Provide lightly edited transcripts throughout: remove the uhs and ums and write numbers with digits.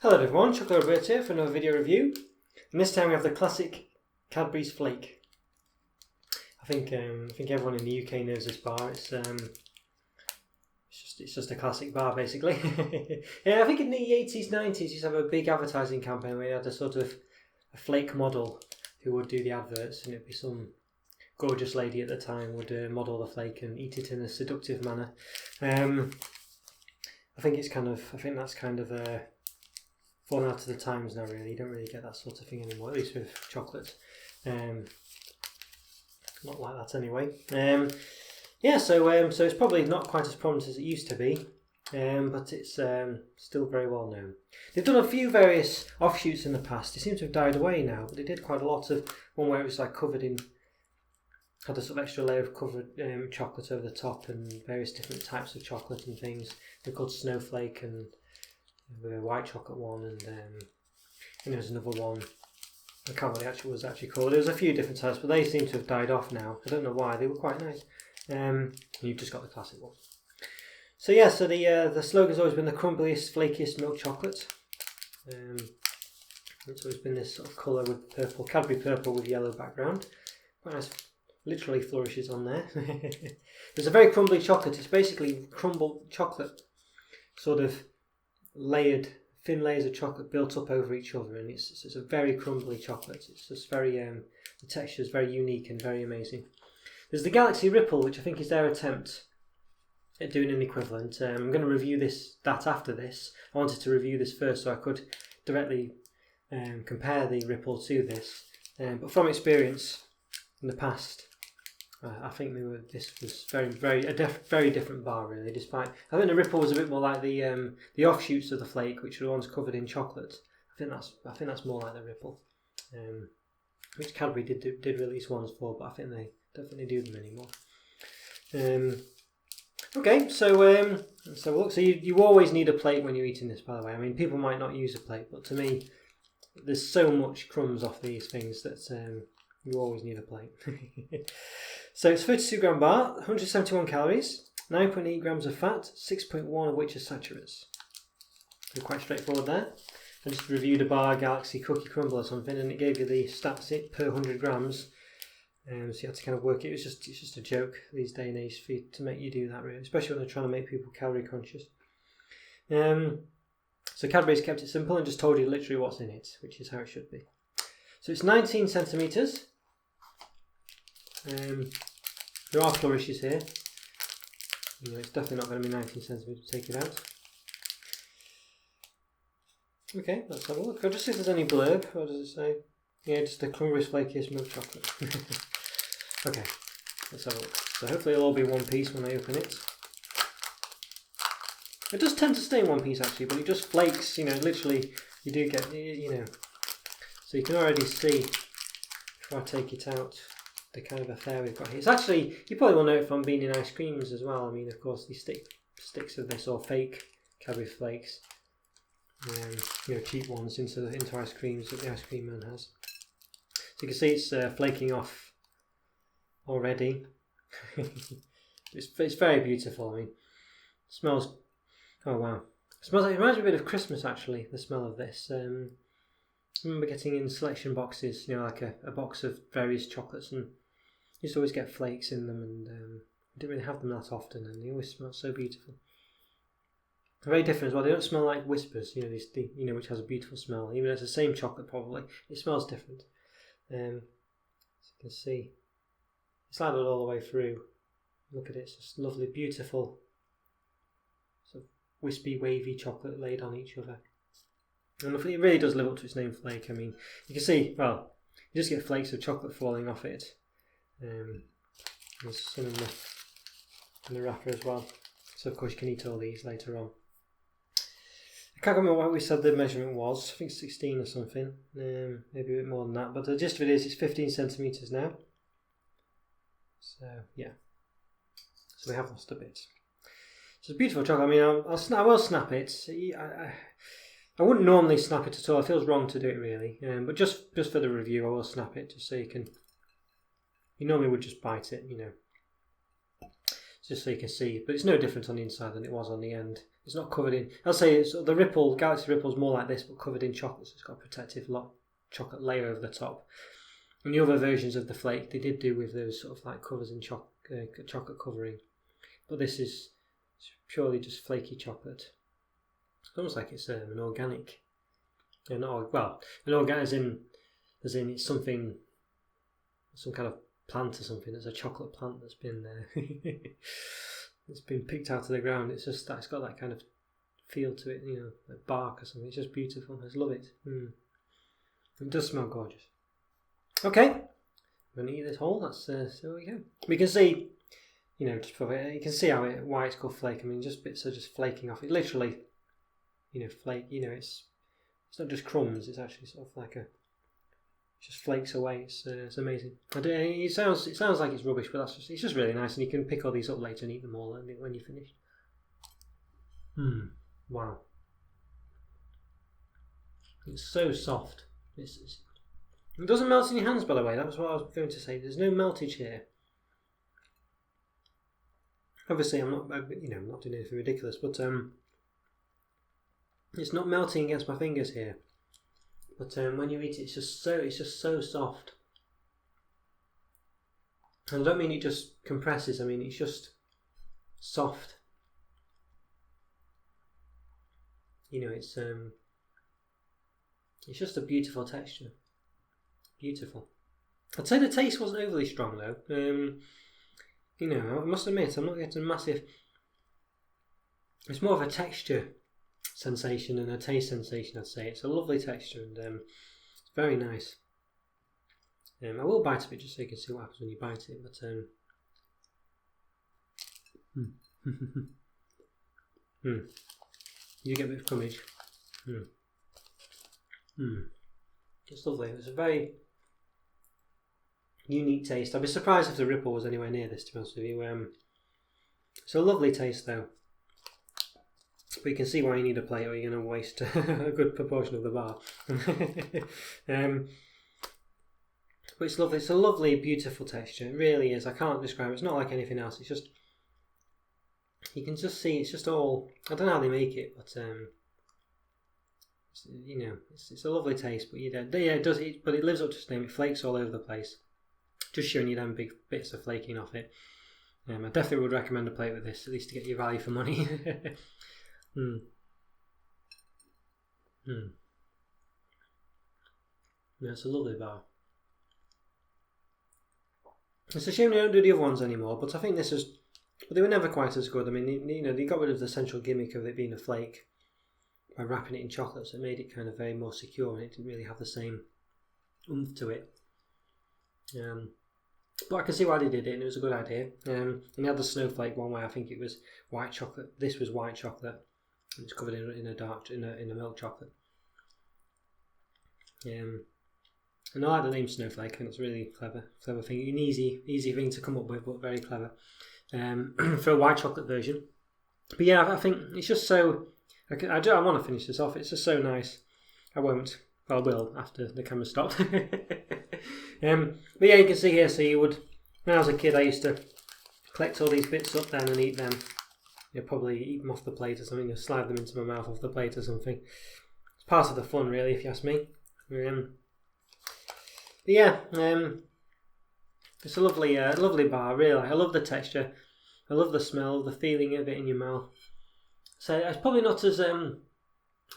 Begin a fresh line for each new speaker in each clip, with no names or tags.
Hello everyone, Chocolo Roberto here for another video review. And this time we have the classic Cadbury Flake. I think everyone in the UK knows this bar. It's just a classic bar basically. Yeah, I think in the 80s, 90s used to have a big advertising campaign where you had a sort of a flake model who would do the adverts, and it'd be some gorgeous lady at the time would model the flake and eat it in a seductive manner. I think that's kind of fallen out of the times now. Really, you don't really get that sort of thing anymore, at least with chocolate. Not like that anyway. So it's probably not quite as prominent as it used to be, but it's still very well known. They've done a few various offshoots in the past. They seem to have died away now, but they did quite a lot of one where it was like had a sort of extra layer of covered chocolate over the top and various different types of chocolate and things. They're called Snowflake and the white chocolate one, and there was another one. I can't remember what it was actually called. There was a few different types, but they seem to have died off now. I don't know why. They were quite nice. You've just got the classic one. So yeah, so the slogan's always been the crumbliest, flakiest milk chocolate. It's always been this sort of colour with purple, Cadbury purple with yellow background. Quite nice. Literally flourishes on there. There's a very crumbly chocolate. It's basically crumbled chocolate, sort of layered, thin layers of chocolate built up over each other, and it's a very crumbly chocolate. It's just very, the texture is very unique and very amazing. There's the Galaxy Ripple, which I think is their attempt at doing an equivalent. I'm going to review that after this. I wanted to review this first so I could directly compare the Ripple to this. But from experience in the past, I think this was very different bar really. Despite I think the Ripple was a bit more like the offshoots of the Flake, which were the ones covered in chocolate. I think that's more like the Ripple, which Cadbury did release ones for, but I think they definitely do them anymore. Okay, so look. So you always need a plate when you're eating this. By the way, I mean people might not use a plate, but to me, there's so much crumbs off these things that you always need a plate. So it's 32 gram bar, 171 calories, 9.8 grams of fat, 6.1 of which are saturates. So quite straightforward there. I just reviewed a bar Galaxy cookie crumble or something, and it gave you the stats per 100 grams. So you had to kind of work it. It's just a joke these day and age to make you do that, really, especially when they're trying to make people calorie conscious. So Cadbury's kept it simple and just told you literally what's in it, which is how it should be. So it's 19 centimetres. There are flourishes here. It's definitely not going to be 19 centimetres to take it out. Okay, let's have a look. I'll just see if there's any blurb. What does it say? Yeah, just the crumbliest, flakiest milk chocolate. Okay, let's have a look. So hopefully it'll all be one piece when I open it. It does tend to stay in one piece actually, but it just flakes, literally you do get, So you can already see, if I take it out, the kind of affair we've got here. It's actually, you probably will know it from being in ice creams as well. I mean, of course, these sticks of this, or fake Cadbury Flakes, cheap ones into ice creams that the ice cream man has. So you can see it's flaking off already. It's very beautiful. I mean, it smells. Oh wow, it reminds me a bit of Christmas actually. The smell of this. I remember getting in selection boxes, like a box of various chocolates, and used to always get flakes in them, and I didn't really have them that often, and they always smell so beautiful. They're very different as well. They don't smell like Whispers, which has a beautiful smell. Even though it's the same chocolate, probably it smells different. So you can see, it's like that all the way through. Look at it; it's just lovely, beautiful, sort of wispy, wavy chocolate laid on each other. And it really does live up to its name, Flake. I mean, you can see, you just get flakes of chocolate falling off it. There's some in the wrapper as well. So, of course, you can eat all these later on. I can't remember what we said the measurement was. I think 16 or something. Maybe a bit more than that. But the gist of it is it's 15 centimetres now. So, yeah. So we have lost a bit. So it's beautiful chocolate. I mean, I will snap it. I wouldn't normally snap it at all. It feels wrong to do it really, but just for the review, I will snap it just so you can. You normally would just bite it, So just so you can see. But it's no different on the inside than it was on the end. It's not covered in. I'll say it's the Ripple Galaxy Ripple is more like this, but covered in chocolate. So it's got a protective chocolate layer over the top. And the other versions of the flake, they did do with those sort of like covers in chocolate covering. But this is purely just flaky chocolate. It's almost like it's an organic. An organic as in it's something, some kind of plant or something. There's a chocolate plant that's been it's been picked out of the ground. It's just that it's got that kind of feel to it, like bark or something. It's just beautiful. I just love it. It does smell gorgeous. Okay, I'm going to eat this whole. That's there we go. We can see, just for it, you can see why it's called flake. I mean, just bits are just flaking off. It literally, flake. It's not just crumbs. It's actually sort of like it just flakes away. It's amazing. It sounds like it's rubbish, but it's just really nice, and you can pick all these up later and eat them all when you're finished. Wow. It's so soft. It doesn't melt in your hands, by the way. That was what I was going to say. There's no meltage here. Obviously, I'm not doing anything ridiculous, but it's not melting against my fingers here. But when you eat it, it's just so soft. And I don't mean it just compresses. I mean it's just soft. It's just a beautiful texture. Beautiful. I'd say the taste wasn't overly strong though. I must admit I'm not getting massive. It's more of a texture sensation and a taste sensation. I'd say it's a lovely texture and it's very nice. I will bite a bit just so you can see what happens when you bite it. But you get a bit of crumbage. It's lovely. It's a very unique taste. I'd be surprised if the Ripple was anywhere near this, to be honest with you. It's a lovely taste though. But you can see why you need a plate, or you're going to waste a good proportion of the bar. But it's lovely. It's a lovely, beautiful texture. It really is. I can't describe it. It's not like anything else. It's just, you can just see. It's just all. I don't know how they make it, but it's a lovely taste. But it does. But it lives up to its name. It flakes all over the place. Just showing you them big bits of flaking off it. I definitely would recommend a plate with this, at least to get your value for money. Yeah, it's a lovely bar. It's a shame they don't do the other ones anymore, but I think this is. But they were never quite as good. I mean, they got rid of the central gimmick of it being a flake by wrapping it in chocolate, so it made it kind of very more secure, and it didn't really have the same oomph to it. But I can see why they did it, and it was a good idea. And they had the snowflake one where I think it was white chocolate. This was white chocolate. It's covered in a milk chocolate. And I like the name Snowflake. I think it's a really clever thing. An easy thing to come up with, but very clever for a white chocolate version. But yeah, I think it's just so. I want to finish this off. It's just so nice. I won't. Well, I will after the camera stopped. But yeah, you can see here. So you would, when I was a kid, I used to collect all these bits up then and eat them. Probably eat them off the plate or something, or slide them into my mouth off the plate or something. It's part of the fun, really, if you ask me. It's a lovely bar, really. I love the texture. I love the smell, the feeling of it in your mouth. So it's probably not as, I don't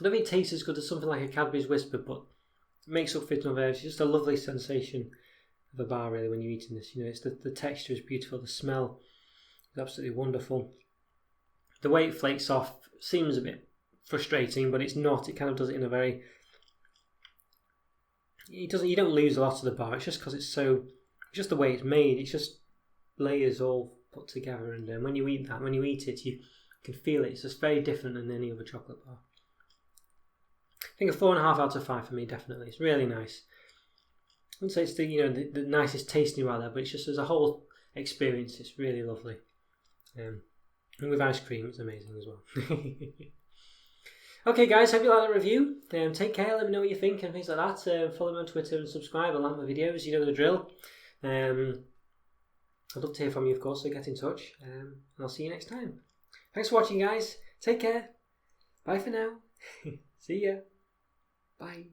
think it tastes as good as something like a Cadbury's Whisper, but it makes up for it in other areas. It's just a lovely sensation of a bar, really, when you're eating this. It's the texture is beautiful, the smell is absolutely wonderful. The way it flakes off seems a bit frustrating, but it's not. It kind of does it in a very. You don't lose a lot of the bar. It's just because it's just the way it's made. It's just layers all put together, and when you eat it, you can feel it. It's just very different than any other chocolate bar. I think a 4.5 out of 5 for me, definitely. It's really nice. I wouldn't say it's the nicest tasting rather, but it's just as a whole experience, it's really lovely. And with ice cream, it's amazing as well. Okay, guys, hope you like the review. Take care, let me know what you think and things like that. Follow me on Twitter and subscribe and like my videos, you know the drill. I'd love to hear from you, of course, so get in touch. And I'll see you next time. Thanks for watching, guys. Take care. Bye for now. See ya. Bye.